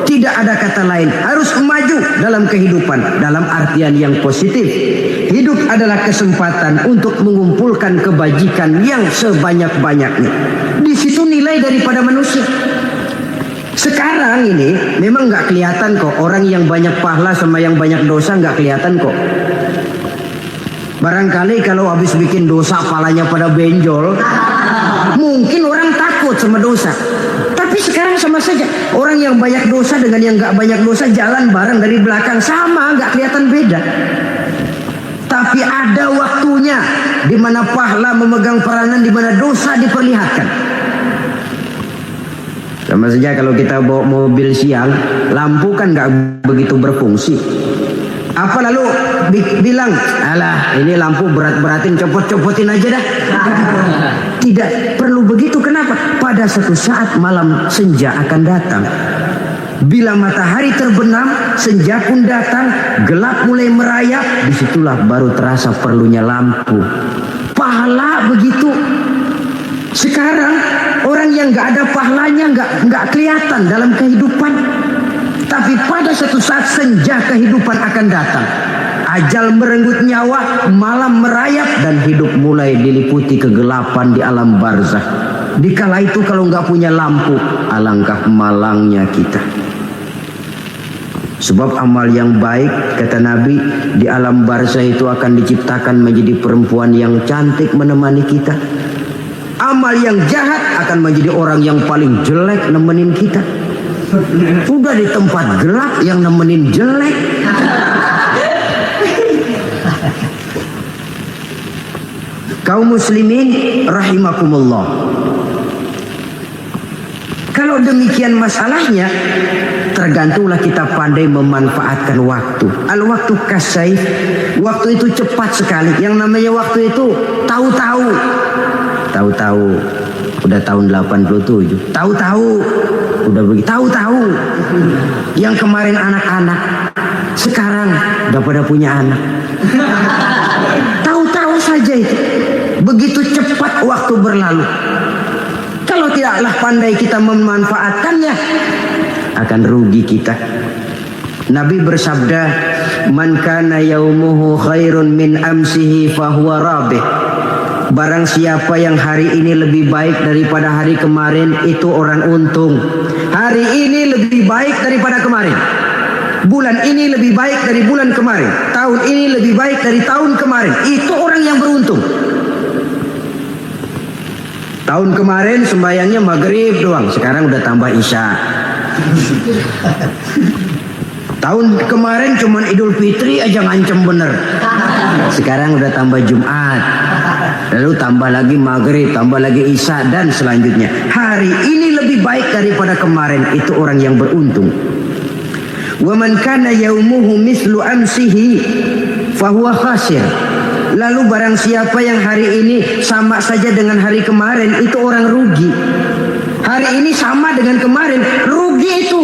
Tidak ada kata lain, harus maju dalam kehidupan dalam artian yang positif. Hidup adalah kesempatan untuk mengumpulkan kebajikan yang sebanyak-banyaknya. Di situ nilai daripada manusia. Sekarang ini memang nggak kelihatan kok, orang yang banyak pahala sama yang banyak dosa nggak kelihatan kok. Barangkali kalau habis bikin dosa palanya pada benjol, mungkin orang takut sama dosa. Tapi sekarang sama saja, orang yang banyak dosa dengan yang nggak banyak dosa jalan bareng dari belakang, sama, nggak kelihatan beda. Tapi ada waktunya di mana pahala memegang peranan, di mana dosa diperlihatkan. Sama saja kalau kita bawa mobil siang, lampu kan nggak begitu berfungsi. Apa lalu bilang, alah ini lampu berat-beratin, copot-copotin aja dah. Tidak perlu begitu. Kenapa? Pada suatu saat malam senja akan datang. Bila matahari terbenam, senja pun datang, gelap mulai merayap, disitulah baru terasa perlunya lampu. Pahala begitu. Sekarang orang yang nggak ada pahalanya nggak kelihatan dalam kehidupan. Tapi pada suatu saat senja kehidupan akan datang. Ajal merenggut nyawa, malam merayap, dan hidup mulai diliputi kegelapan di alam barzakh. Dikala itu kalau nggak punya lampu, alangkah malangnya kita. Sebab amal yang baik, kata Nabi, di alam barzakh itu akan diciptakan menjadi perempuan yang cantik menemani kita. Amal yang jahat akan menjadi orang yang paling jelek nemenin kita. Udah di tempat gelap yang nemenin jelek. Kaum muslimin rahimakumullah. Kalau demikian masalahnya, tergantunglah kita pandai memanfaatkan waktu. Al-waktu kasayf, waktu itu cepat sekali. Yang namanya waktu itu tahu-tahu. Udah tahun 87. Tahu-tahu udah begitu. Tahu-tahu yang kemarin anak-anak sekarang udah pada punya anak. Tahu-tahu saja itu. Begitu cepat waktu berlalu. Kalau tidaklah pandai kita memanfaatkannya, akan rugi kita. Nabi bersabda, "Man kana yaumuhu khairun min amsihi fahuwa rabih." Barang siapa yang hari ini lebih baik daripada hari kemarin, itu orang untung. Hari ini lebih baik daripada kemarin. Bulan ini lebih baik dari bulan kemarin. Tahun ini lebih baik dari tahun kemarin. Itu orang yang beruntung. Tahun kemarin sembahyangnya maghrib doang, sekarang udah tambah isya. Tahun kemarin cuman Idul Fitri aja ngancem bener, sekarang udah tambah Jumat, lalu tambah lagi maghrib, tambah lagi isya, dan selanjutnya. Hari ini lebih baik daripada kemarin, itu orang yang beruntung. Wa man kana yaumuhu mislu amsihi fahuwa khasir. Lalu barang siapa yang hari ini sama saja dengan hari kemarin, itu orang rugi. Hari ini sama dengan kemarin, rugi itu.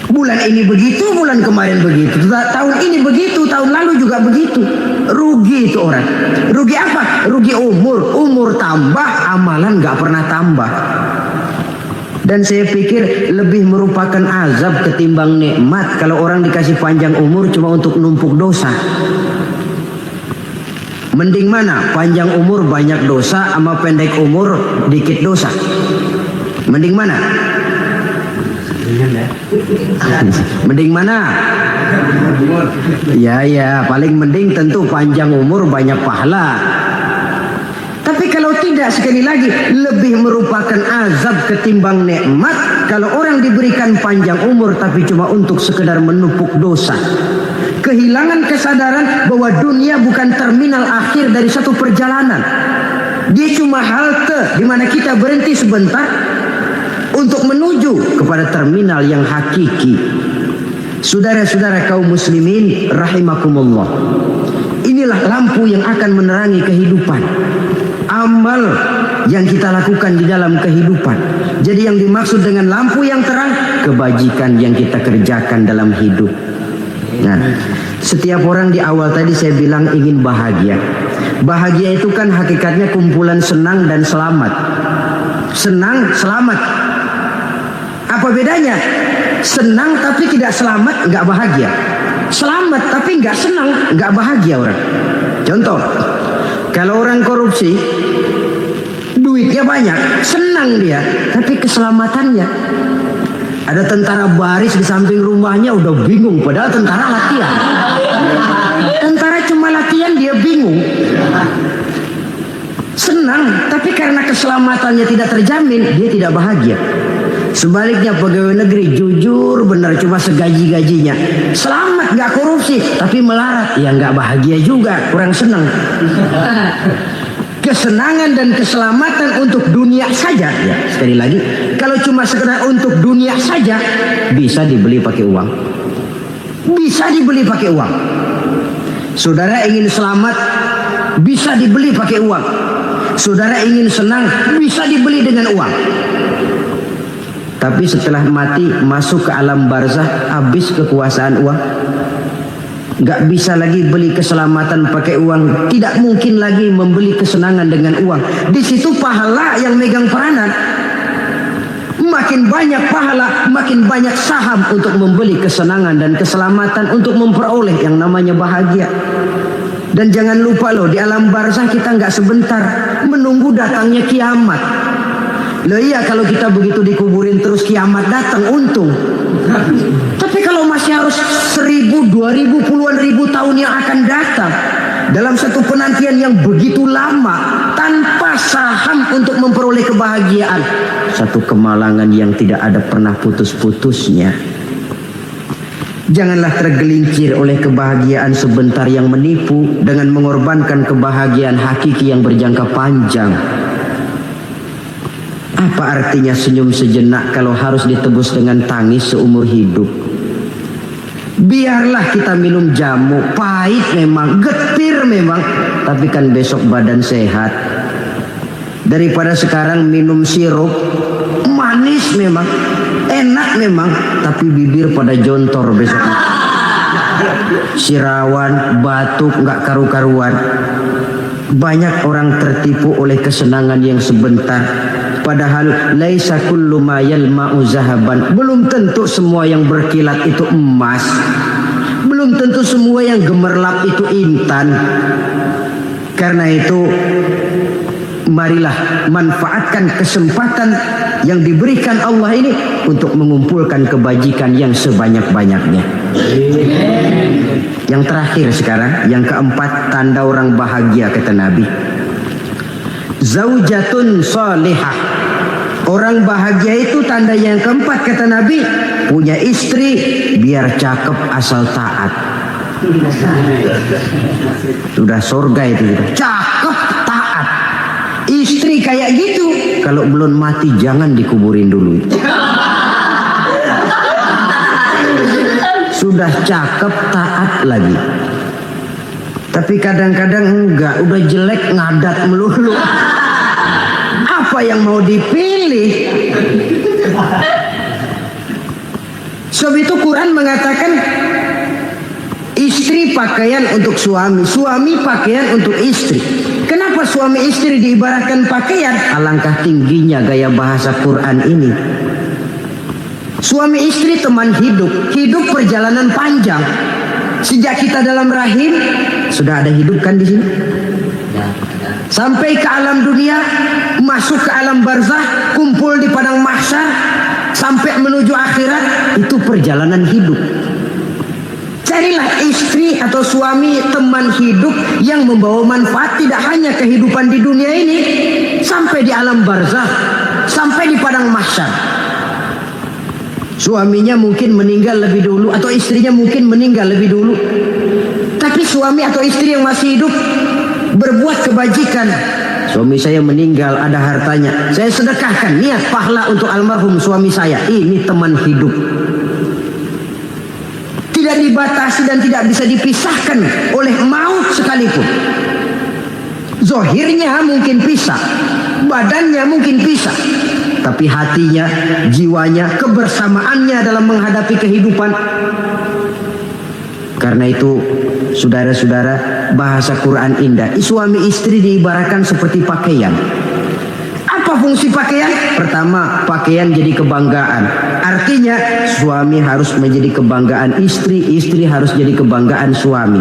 Bulan ini begitu, bulan kemarin begitu, tahun ini begitu, tahun lalu juga begitu. Rugi itu orang. Rugi apa? Rugi umur. Umur tambah, amalan gak pernah tambah. Dan saya pikir lebih merupakan azab ketimbang nikmat kalau orang dikasih panjang umur cuma untuk numpuk dosa. Mending mana? Panjang umur banyak dosa sama pendek umur dikit dosa? Mending mana? Mending mana? Ya, paling mending tentu panjang umur banyak pahala. Tapi kalau tidak, sekali lagi, lebih merupakan azab ketimbang nikmat kalau orang diberikan panjang umur tapi cuma untuk sekedar menumpuk dosa. Kehilangan kesadaran bahwa dunia bukan terminal akhir dari satu perjalanan. Dia cuma halte di mana kita berhenti sebentar untuk menuju kepada terminal yang hakiki. Saudara-saudara kaum muslimin rahimakumullah, inilah lampu yang akan menerangi kehidupan. Amal yang kita lakukan di dalam kehidupan. Jadi yang dimaksud dengan lampu yang terang, kebajikan yang kita kerjakan dalam hidup. Nah, setiap orang di awal tadi saya bilang ingin bahagia. Bahagia itu kan hakikatnya kumpulan senang dan selamat. Senang, selamat. Apa bedanya? Senang tapi tidak selamat, nggak bahagia. Selamat tapi nggak senang, nggak bahagia orang. Contoh, kalau orang korupsi, duitnya banyak, senang dia, tapi keselamatannya. Ada tentara baris di samping rumahnya udah bingung, padahal tentara latihan. Tentara cuma latihan, dia bingung. Senang, tapi karena keselamatannya tidak terjamin, dia tidak bahagia. Sebaliknya pegawai negeri jujur benar, cuma segaji-gajinya, selamat nggak korupsi, tapi melarat, ya nggak bahagia juga, kurang senang. Kesenangan dan keselamatan untuk dunia saja, ya sekali lagi, kalau cuma sekedar untuk dunia saja, bisa dibeli pakai uang. Bisa dibeli pakai uang. Saudara ingin selamat, bisa dibeli pakai uang. Saudara ingin senang, bisa dibeli dengan uang. Tapi setelah mati, masuk ke alam barzah, habis kekuasaan uang. Gak bisa lagi beli keselamatan pakai uang. Tidak mungkin lagi membeli kesenangan dengan uang. Di situ pahala yang megang peranan. Makin banyak pahala, makin banyak saham untuk membeli kesenangan dan keselamatan, untuk memperoleh yang namanya bahagia. Dan jangan lupa loh, di alam barzah kita gak sebentar, menunggu datangnya kiamat. Loh iya, kalau kita begitu dikuburin terus kiamat datang, untung. Tapi kalau masih harus 1000, 2000, puluhan ribu tahun yang akan datang, dalam satu penantian yang begitu lama, tanpa saham untuk memperoleh kebahagiaan, satu kemalangan yang tidak ada pernah putus-putusnya. Janganlah tergelincir oleh kebahagiaan sebentar yang menipu dengan mengorbankan kebahagiaan hakiki yang berjangka panjang. Apa artinya senyum sejenak kalau harus ditebus dengan tangis seumur hidup? Biarlah kita minum jamu, pahit memang, getir memang, tapi kan besok badan sehat. Daripada sekarang minum sirup, manis manis memang, enak memang, tapi bibir pada jontor besok. Sirawan, batuk, nggak karu-karuan. Banyak orang tertipu oleh kesenangan yang sebentar. Padahal laisa kullu ma yalma'u zahaban. Belum tentu semua yang berkilat itu emas. Belum tentu semua yang gemerlap itu intan. Karena itu marilah manfaatkan kesempatan yang diberikan Allah ini untuk mengumpulkan kebajikan yang sebanyak-banyaknya. Yang terakhir sekarang, yang keempat, tanda orang bahagia kata Nabi. Zaujatun salihah. Orang bahagia itu tanda yang keempat kata Nabi, punya istri biar cakep asal taat. Sudah surga itu, cakep taat. Istri kayak gitu, kalau belum mati jangan dikuburin dulu. Sudah cakep taat lagi. Tapi kadang-kadang enggak, udah jelek ngadat melulu. Apa yang mau dipilih? Sebab itu Quran mengatakan istri pakaian untuk suami, suami pakaian untuk istri. Kenapa suami istri diibaratkan pakaian? Alangkah tingginya gaya bahasa Quran ini. Suami istri teman hidup, hidup perjalanan panjang. Sejak kita dalam rahim sudah ada hidup kan di sini. Sampai ke alam dunia, masuk ke alam barzah, kumpul di padang mahsyar, sampai menuju akhirat, itu perjalanan hidup. Carilah istri atau suami teman hidup yang membawa manfaat tidak hanya kehidupan di dunia ini, sampai di alam barzah, sampai di padang mahsyar. Suaminya mungkin meninggal lebih dulu atau istrinya mungkin meninggal lebih dulu. Tapi suami atau istri yang masih hidup berbuat kebajikan. Suami saya meninggal, ada hartanya, saya sedekahkan, niat pahala untuk almarhum suami saya. Ini teman hidup. Tidak dibatasi dan tidak bisa dipisahkan oleh maut sekalipun. Zohirnya mungkin pisah, badannya mungkin pisah, tapi hatinya, jiwanya, kebersamaannya dalam menghadapi kehidupan. Karena itu, saudara-saudara, bahasa Quran indah. Suami istri diibaratkan seperti pakaian. Apa fungsi pakaian? Pertama, pakaian jadi kebanggaan. Artinya, suami harus menjadi kebanggaan istri, istri harus jadi kebanggaan suami.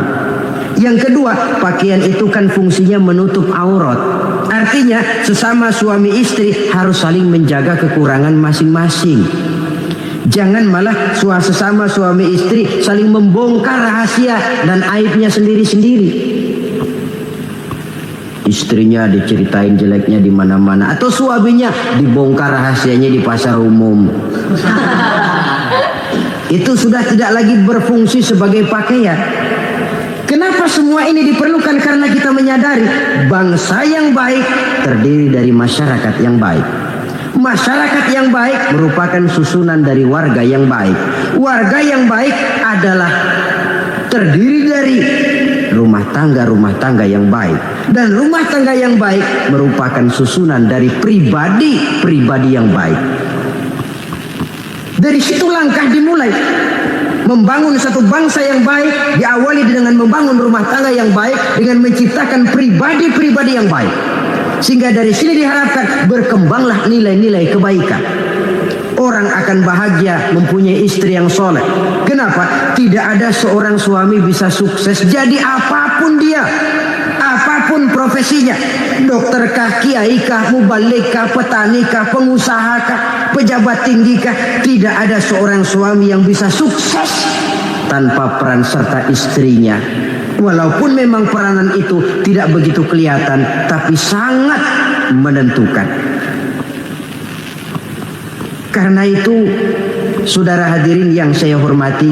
Yang kedua, pakaian itu kan fungsinya menutup aurat. Artinya sesama suami istri harus saling menjaga kekurangan masing-masing. Jangan malah sesama suami istri saling membongkar rahasia dan aibnya sendiri-sendiri. Istrinya diceritain jeleknya di mana-mana, atau suaminya dibongkar rahasianya di pasar umum. Itu sudah tidak lagi berfungsi sebagai pakaian. Kenapa semua ini diperlukan? Karena kita menyadari bangsa yang baik terdiri dari masyarakat yang baik. Masyarakat yang baik merupakan susunan dari warga yang baik. Warga yang baik adalah terdiri dari rumah tangga yang baik. Dan rumah tangga yang baik merupakan susunan dari pribadi yang baik. Dari situ langkah dimulai. Membangun satu bangsa yang baik diawali dengan membangun rumah tangga yang baik, dengan menciptakan pribadi-pribadi yang baik. Sehingga dari sini diharapkan berkembanglah nilai-nilai kebaikan. Orang akan bahagia mempunyai istri yang soleh. Kenapa? Tidak ada seorang suami bisa sukses jadi apapun dia, apapun profesinya. Dokter kah, kiai kah, mubalik kah, petani kah, pengusaha kah, pejabat tinggi kah. Tidak ada seorang suami yang bisa sukses tanpa peran serta istrinya. Walaupun memang peranan itu tidak begitu kelihatan, tapi sangat menentukan. Karena itu, saudara hadirin yang saya hormati,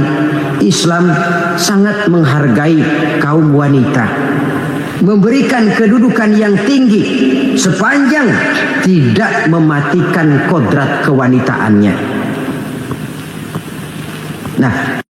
Islam sangat menghargai kaum wanita, memberikan kedudukan yang tinggi sepanjang tidak mematikan kodrat kewanitaannya. Nah,